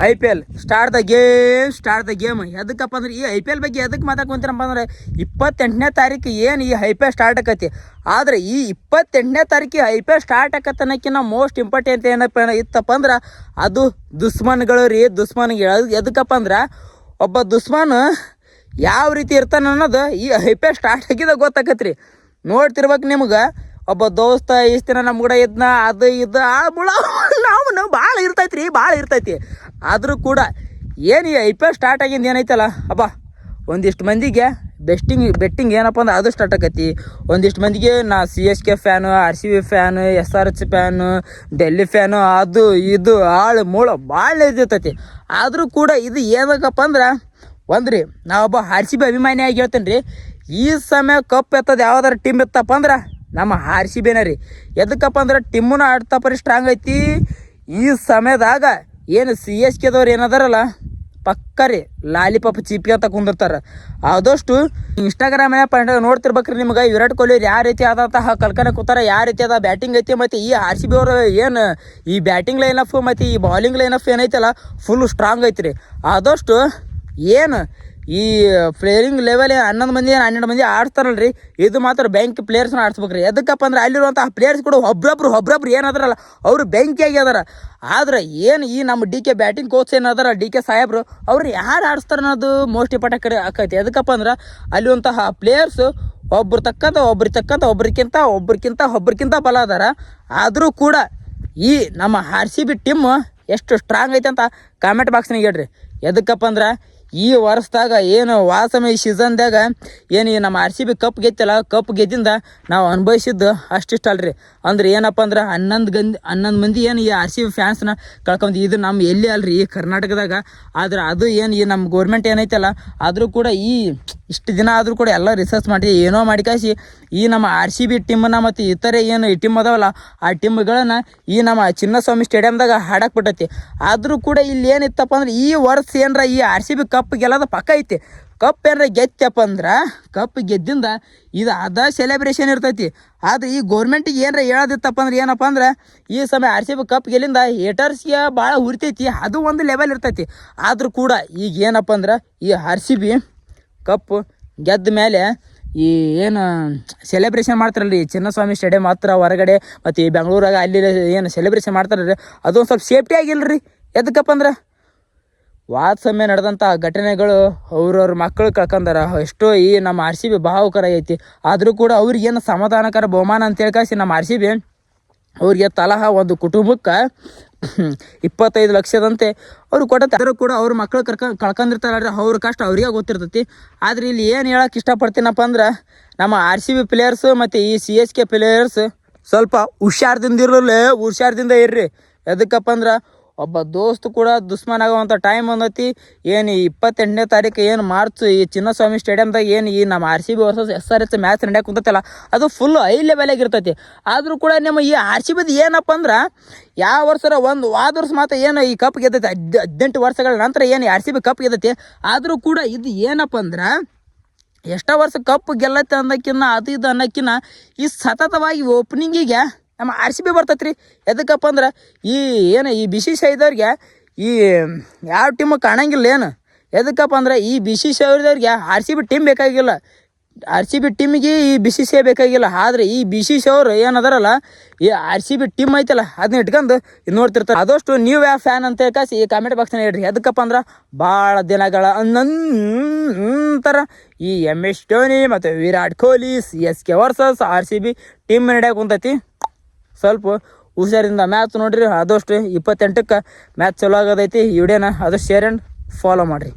IPL start the game ಎದಕ್ಕಪ್ಪ ಅಂದ್ರೆ ಈ IPL ಬಗ್ಗೆ ಎದಕ್ಕೆ ಮಾತಾಡ್ಕೊಂತೀರಪ್ಪ ಅಂದ್ರೆ 28ನೇ ತಾರೀಕು ಏನು ಈ IPL ಸ್ಟಾರ್ಟ್ ಆಕತಿ. ಆದರೆ ಈ 28ನೇ ತಾರೀಕಿಗೆ IPL ಸ್ಟಾರ್ಟ್ ಆಕತ್ತನಕ್ಕಿಂತ ಮೋಸ್ಟ್ ಇಂಪಾರ್ಟೆಂಟ್ ಏನಪ್ಪ ಇತ್ತಪ್ಪ ಅಂದ್ರೆ ಅದು ದುಶ್ಮನ್ಗಳು ರೀ. ಎದಕ್ಕಪ್ಪ ಅಂದ್ರೆ ಒಬ್ಬ ದುಶ್ಮನ್ ಯಾವ ರೀತಿ ಇರ್ತಾನೆ ಅನ್ನೋದು ಈ IPL ಸ್ಟಾರ್ಟ್ ಆಗಿದ ಗೊತ್ತಾಕತ್ರಿ. ನೋಡ್ತಿರ್ಬೇಕು ನಿಮ್ಗೆ. ಒಬ್ಬ ದೋಸ್ತ ಇಷ್ಟು ದಿನ ನಮ್ಮ ಕೂಡ ಇದ್ನ ಅದು ಇದು ನಾವು ಭಾಳ ಇರ್ತೈತಿ. ಆದರೂ ಕೂಡ ಏನು ಈ IPL ಸ್ಟಾರ್ಟ್ ಆಗಿಂದ ಏನೈತಲ್ಲ ಒಂದಿಷ್ಟು ಮಂದಿಗೆ ಬೆಟ್ಟಿಂಗ್ ಏನಪ್ಪ ಅಂದ್ರೆ ಅದು ಸ್ಟಾರ್ಟ್ ಆಕತಿ. ಒಂದಿಷ್ಟು ಮಂದಿಗೆ CSK fan, RCB fan, SRH fan, Delhi fan, ಅದು ಇದು ಆಳು ಮೂಳು ಭಾಳ ಇರ್ತೈತಿ. ಆದರೂ ಕೂಡ ಇದು ಏನಕ್ಕಪ್ಪ ಅಂದ್ರೆ ಒಂದ್ರಿ ನಾವೊಬ್ಬ RCB ಅಭಿಮಾನಿಯಾಗಿ ಹೇಳ್ತೇನೆ ರೀ. ಈ ಸಮಯ ಕಪ್ ಎತ್ತದ ಯಾವ್ದಾರು ಟೀಮ್ ಇತ್ತಪ್ಪ ಅಂದ್ರೆ ನಮ್ಮ RCBನೇ ರೀ. ಎದಕ್ಕಪ್ಪ ಅಂದ್ರೆ ಟೀಮುನ ಆಡ್ತಾ ಸ್ಟ್ರಾಂಗ್ ಐತಿ. ಈ ಸಮಯದಾಗ ಏನು CSKದವ್ರು ಏನದಾರಲ್ಲ ಪಕ್ಕ ರೀ ಲಾಲಿಪಾಪ್ ಚೀಪಿ ಅಂತ ಕುಂದಿರ್ತಾರೆ. ಆದಷ್ಟು ಇನ್ಸ್ಟಾಗ್ರಾಮ್ನಾಗ ನೋಡ್ತಿರ್ಬೇಕ್ರಿ ನಿಮ್ಗೆ ವಿರಾಟ್ ಕೊಹ್ಲಿ ಯಾವ ರೀತಿ ಆದಂತಹ ಕಲ್ಕನೆ ಕೂತಾರ, ಯಾವ ರೀತಿ ಅದ ಬ್ಯಾಟಿಂಗ್ ಐತಿ. ಮತ್ತು ಈ RCB ಅವರು ಏನು ಈ ಬ್ಯಾಟಿಂಗ್ ಲೈನಫ್ ಮತ್ತು ಈ ಬಾಲಿಂಗ್ ಲೈನಫ್ ಏನೈತಲ್ಲ ಫುಲ್ ಸ್ಟ್ರಾಂಗ್ ಐತಿ ರೀ. ಆದಷ್ಟು ಏನು ಈ ಪ್ಲೇಯಿಂಗ್ ಲೆವೆಲ್ 11 ಮಂದಿ 12 ಮಂದಿ ಆಡ್ತಾರಲ್ರಿ, ಇದು ಮಾತ್ರ ಬೆಂಕಿ ಪ್ಲೇಯರ್ಸ್ನ ಆಡಿಸ್ಬೇಕ್ರಿ. ಎದಕ್ಕಪ್ಪ ಅಂದ್ರೆ ಅಲ್ಲಿರುವಂತಹ ಪ್ಲೇಯರ್ಸ್ ಕೂಡ ಒಬ್ರೊಬ್ರು ಏನಾದ್ರಲ್ಲ ಅವರು ಬೆಂಕಿಯಾಗಿ ಅದಾರ. ಆದ್ರೆ ಏನು ಈ ನಮ್ಮ DK ಬ್ಯಾಟಿಂಗ್ ಕೋಚ್ ಏನದಾರ DK ಸಾಹೇಬ್ರು ಅವ್ರು ಯಾರು ಆಡಿಸ್ತಾರೆ ಅನ್ನೋದು ಮೋಸ್ಟ್ ಇಂಪಾರ್ಟೆಂಟ್ ಆಕೈತಿ. ಎದಕ್ಕಪ್ಪ ಅಂದ್ರೆ ಅಲ್ಲಿರುವಂತಹ ಪ್ಲೇಯರ್ಸು ಒಬ್ರಿಗಿಂತ ಬಲ ಅದಾರ. ಆದರೂ ಕೂಡ ಈ ನಮ್ಮ RCB ಟೀಮ್ ಎಷ್ಟು ಸ್ಟ್ರಾಂಗ್ ಐತೆ ಅಂತ ಕಾಮೆಂಟ್ ಬಾಕ್ಸ್ನಾಗ ಹೇಳ್ರಿ. ಎದಕ್ಕಪ್ಪ ಅಂದ್ರೆ ಈ ವರ್ಷದಾಗ ಏನು ವಾಸಮಿ ಸೀಸನ್ದಾಗ ಏನು ಈ ನಮ್ಮ RCB ಕಪ್ ಗೆತ್ತಲ್ಲ, ಕಪ್ ಗೆದ್ದಿಂದ ನಾವು ಅನುಭವಿಸಿದ್ದು ಅಷ್ಟಿಷ್ಟಲ್ರಿ. ಅಂದ್ರೆ ಏನಪ್ಪ ಅಂದ್ರೆ 11 ಮಂದಿ ಏನು ಈ RCB ಫ್ಯಾನ್ಸ್ನ ಕಳ್ಕೊಂಡು ಇದು ನಮ್ಮ ಎಲ್ಲಿ ಅಲ್ರಿ ಈ ಕರ್ನಾಟಕದಾಗ. ಆದ್ರೆ ಅದು ಏನು ಈ ನಮ್ಮ ಗೋರ್ಮೆಂಟ್ ಏನೈತಲ್ಲ ಆದರೂ ಕೂಡ ಈ ಇಷ್ಟು ದಿನ ಆದರೂ ಕೂಡ ಎಲ್ಲ ರಿಸರ್ಚ್ ಮಾಡಿ ಏನೋ ಮಾಡಿ ಕಾಯಿಸಿ ಈ ನಮ್ಮ RCB ಟೀಮನ್ನ ಮತ್ತು ಇತರೆ ಏನು ಈ ಟೀಮ್ ಅದಾವಲ್ಲ ಆ ಟೀಮ್ಗಳನ್ನು ಈ ನಮ್ಮ ಚಿನ್ನಸ್ವಾಮಿ ಸ್ಟೇಡಿಯಮ್ದಾಗ ಹಾಡಕ್ಕೆ ಬಿಟ್ಟೈತಿ. ಆದರೂ ಕೂಡ ಇಲ್ಲಿ ಏನಿತ್ತಪ್ಪ ಅಂದ್ರೆ ಈ ವರ್ಷ ಏನರ ಈ RCB ಕಪ್ ಗೆಲ್ಲೋದು ಪಕ್ಕ ಐತಿ. ಕಪ್ ಏನರ ಗೆತ್ತಪ್ಪ ಅಂದ್ರೆ ಕಪ್ ಗೆದ್ದಿಂದ ಇದು ಅದ ಸೆಲೆಬ್ರೇಷನ್ ಇರ್ತೈತಿ. ಆದರೆ ಈ ಗೋರ್ಮೆಂಟಿಗೆ ಏನರ ಹೇಳೋದಿತ್ತಪ್ಪ ಅಂದ್ರೆ ಏನಪ್ಪ ಅಂದ್ರೆ ಈ ಸಮಯ RCB ಕಪ್ ಗೆಲ್ಲಿಂದ ಹೇಟರ್ಸ್ಗೆ ಭಾಳ ಉರಿತೈತಿ, ಅದು ಒಂದು ಲೆವೆಲ್ ಇರ್ತೈತಿ. ಆದರೂ ಕೂಡ ಈಗ ಏನಪ್ಪ ಅಂದ್ರೆ ಈ RCB ಕಪ್ ಗೆದ್ದ ಮೇಲೆ ಈ ಏನು ಸೆಲೆಬ್ರೇಷನ್ ಮಾಡ್ತಾರಲ್ರಿ ಚಿನ್ನಸ್ವಾಮಿ ಸ್ಟೇಡಿಯಂ ಹತ್ರ ಹೊರಗಡೆ ಮತ್ತು ಈ ಬೆಂಗಳೂರಾಗ ಅಲ್ಲಿ ಏನು ಸೆಲೆಬ್ರೇಷನ್ ಮಾಡ್ತಾರಲ್ರಿ ಅದು ಒಂದು ಸ್ವಲ್ಪ ಸೇಫ್ಟಿ ಆಗಿಲ್ಲರಿ. ಎದಕ್ಕಪ್ಪ ಅಂದ್ರೆ ಸಮಯ ನಡೆದಂಥ ಘಟನೆಗಳು ಅವ್ರವ್ರ ಮಕ್ಕಳು ಕಳ್ಕೊಂಡಾರ. ಎಷ್ಟೋ ಈ ನಮ್ಮ RCB ಭಾವುಕರ ಐತಿ. ಆದರೂ ಕೂಡ ಅವ್ರಿಗೇನು ಸಮಾಧಾನಕರ ಬಹುಮಾನ ಅಂತೇಳಿ ಕಾಸಿ ನಮ್ಮ RCB ಅವ್ರಿಗೆ ತಲಹ ಒಂದು ಕುಟುಂಬಕ್ಕೆ 25 ಲಕ್ಷದಂತೆ ಅವ್ರು ಕೊಟ್ಟತ್ತೆ. ಆದರೂ ಕೂಡ ಅವ್ರ ಮಕ್ಕಳು ಕಳ್ಕೊಂಡಿರ್ತಾರಲ್ರಿ, ಅವ್ರ ಕಷ್ಟ ಅವ್ರಿಗೆ ಗೊತ್ತಿರ್ತೈತಿ. ಆದರೆ ಇಲ್ಲಿ ಏನು ಹೇಳಕ್ಕೆ ಇಷ್ಟಪಡ್ತೀನಪ್ಪ ಅಂದ್ರೆ ನಮ್ಮ RCB ಪ್ಲೇಯರ್ಸು ಮತ್ತು ಈ CSK ಪ್ಲೇಯರ್ಸ್ ಸ್ವಲ್ಪ ಹುಷಾರದಿಂದ ಇರ್ರಿ. ಎದಕ್ಕಪ್ಪ ಅಂದ್ರೆ ಒಬ್ಬ ದೋಸ್ತು ಕೂಡ ದುಶ್ಮನ್ ಆಗುವಂಥ ಟೈಮ್ ಬಂದೈತಿ. ಏನು ಈ 28ನೇ ತಾರೀಕು ಏನು ಮಾರ್ಚ್ ಈ ಚಿನ್ನಸ್ವಾಮಿ ಸ್ಟೇಡಿಯಮ್ದಾಗ ಏನು ಈ ನಮ್ಮ RCB ವರ್ಸಸ್ SRH ಮ್ಯಾಚ್ ನಡೆಯಕ್ಕೆ ಕುಂತೈತಲ್ಲ ಅದು ಫುಲ್ ಹೈ ಲೆವೆಲಾಗಿ ಇರ್ತೈತಿ. ಆದರೂ ಕೂಡ ನಮ್ಮ ಈ RCB ಏನಪ್ಪ ಅಂದ್ರೆ ಯಾವ ವಾದ ವರ್ಷ ಮಾತ್ರ ಏನು ಈ ಕಪ್ ಗೆದ್ದೈತಿ 18 ವರ್ಷಗಳ ನಂತರ ಏನು ಈ RCB ಕಪ್ ಗೆದ್ದೈತಿ. ಆದರೂ ಕೂಡ ಇದು ಏನಪ್ಪ ಅಂದ್ರೆ ಎಷ್ಟೋ ವರ್ಷ ಕಪ್ ಗೆಲ್ಲತ್ತೆ ಅನ್ನೋಕ್ಕಿನ್ನ ಅದು ಇದು ಅನ್ನೋಕ್ಕಿನ್ನ ಈ ಸತತವಾಗಿ ಓಪನಿಂಗಿಗೆ ನಮ್ಮ RCB ಬರ್ತೈತೆ ರೀ. ಎದಕ್ಕಪ್ಪ ಅಂದ್ರೆ ಈ ಏನು ಈ BCCI ಇದ್ದವ್ರಿಗೆ ಈ ಯಾವ ಟೀಮು ಕಾಣಂಗಿಲ್ಲ ಏನು. ಎದಕ್ಕಪ್ಪ ಅಂದ್ರೆ ಈ BCCI ಅವ್ರದವ್ರಿಗೆ RCB ಟೀಮ್ ಬೇಕಾಗಿಲ್ಲ, RCB ಟೀಮಿಗೆ ಈ BCCI ಬೇಕಾಗಿಲ್ಲ. ಆದರೆ ಈ BCCI ಅವರು ಏನದಾರಲ್ಲ ಈ RCB ಟೀಮ್ ಐತಲ್ಲ ಅದನ್ನ ಇಟ್ಕೊಂಡು ಇದು ನೋಡ್ತಿರ್ತಾರೆ. ಆದಷ್ಟು ನೀವು ಯಾವ ಫ್ಯಾನ್ ಅಂತ ಕಾಸಿ ಈ ಕಾಮೆಂಟ್ ಬಾಕ್ಸ್ನ ಹೇಳ್ರಿ. ಎದಕ್ಕಪ್ಪ ಅಂದ್ರೆ ಭಾಳ ದಿನಗಳ ನಂತರ ಈ MS ಧೋನಿ ಮತ್ತು Virat Kohli CSK versus RCB team ನಡೆಯಕ್ಕೆ ಕುಂತೈತಿ. ಸ್ವಲ್ಪ ಹುಷಾರಿಂದ ಮ್ಯಾಚ್ ನೋಡ್ರಿ. ಆದಷ್ಟು 28ಕ್ಕೆ ಮ್ಯಾಚ್ ಚಲೋ ಆಗೋದೈತಿ. ಈ ವಿಡಿಯೋನ ಆದಷ್ಟು ಶೇರ್ ಆ್ಯಂಡ್ ಫಾಲೋ ಮಾಡಿರಿ.